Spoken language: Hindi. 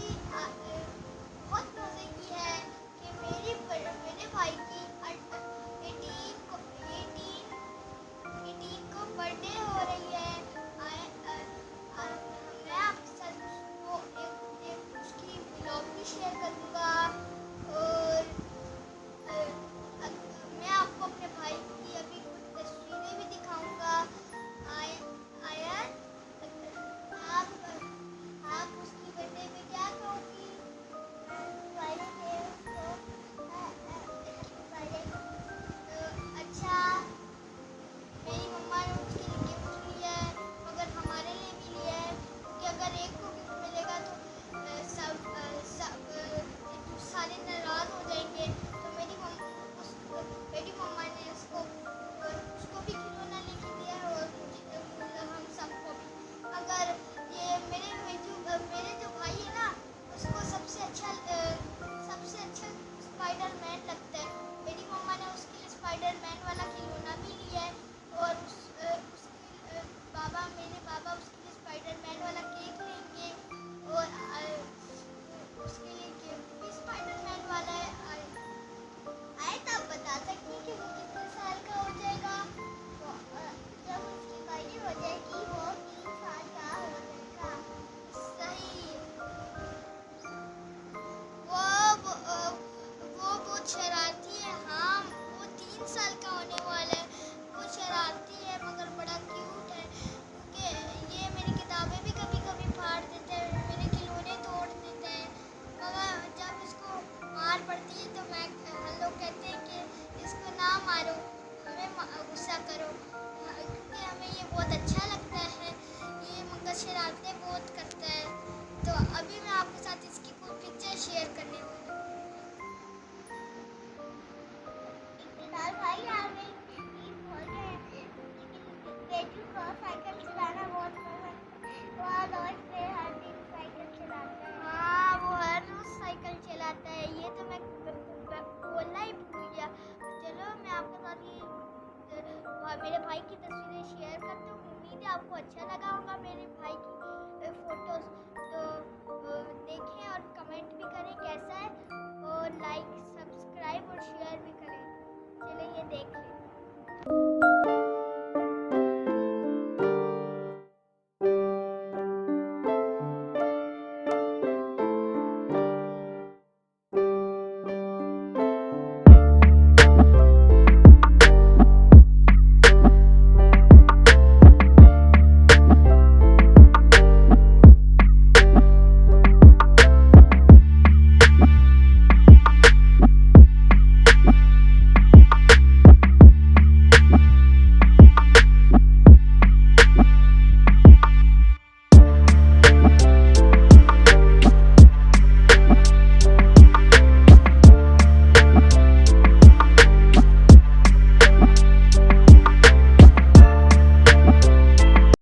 भी बहुत मज़े की है कि मेरे भाई की 18 को बर्थडे हो रही है। मैं आपके साथ उसको एक उसकी व्लॉग भी शेयर करूँगा और मैं आपको अपने भाई की अभी कुछ तस्वीरें भी दिखाऊँगा। आयन, आप उसकी बर्थडे पे क्या कहोगी? अच्छा, मेरी मम्मा ने उसके लिए गिफ्ट लिया है मगर हमारे लिए भी लिया है क्योंकि अगर एक को गिफ्ट मिलेगा तो सारे नाराज हो जाएंगे। तो मेरी मम्मा ने उसको भी खिलौना लेके दिया है और हम सबको भी। मगर ये मेरे जो भाई है ना, उसको सबसे अच्छा स्पाइडरमैन लगता है। मेरी मम्मा ने उसके लिए स्पाइडरमैन वाला खिलौना भी लिया है और मेरे बाबा उसके लिए स्पाइडरमैन वाला केक लेंगे और उसके लिए गिफ्ट भी स्पाइडरमैन वाला है। आए तो आप बता सकती हैं कि वो कितने साल का हो जाएगा? जब उसकी बर्थडे हो जाएगी वो 3 साल का हो जाएगा। सही। वो बहुत शरारती है। हाँ, वो 3 साल का होने वाला है। वो शरारती है मगर बड़ा क्यूट है क्योंकि ये मेरी किताबें भी कभी कभी फाड़ देता है, मेरे खिलौने तोड़ देता है। मगर जब इसको मार पड़ती है तो हम लोग कहते हैं कि इसको ना मारो, हमें गुस्सा करो क्योंकि हमें ये बहुत अच्छा लगता है। ये मगर शरारतें बहुत करता है। तो अभी मैं आपके साथ इसकी कुछ पिक्चर शेयर करने वाली हूँ। भाई आ गई, ईद हो गए, लेकिन बेटू को साइकिल चलाना बहुत पसंद है। वो रोज पे हर दिन साइकिल चलाता है। हाँ, वो हर रोज साइकिल चलाता है। ये तो मैं बोलना ही भूल गया। चलो मैं आपके साथ मेरे भाई की तस्वीरें शेयर करती हूँ। उम्मीद है आपको अच्छा लगा होगा मेरे भाई की फोटोज।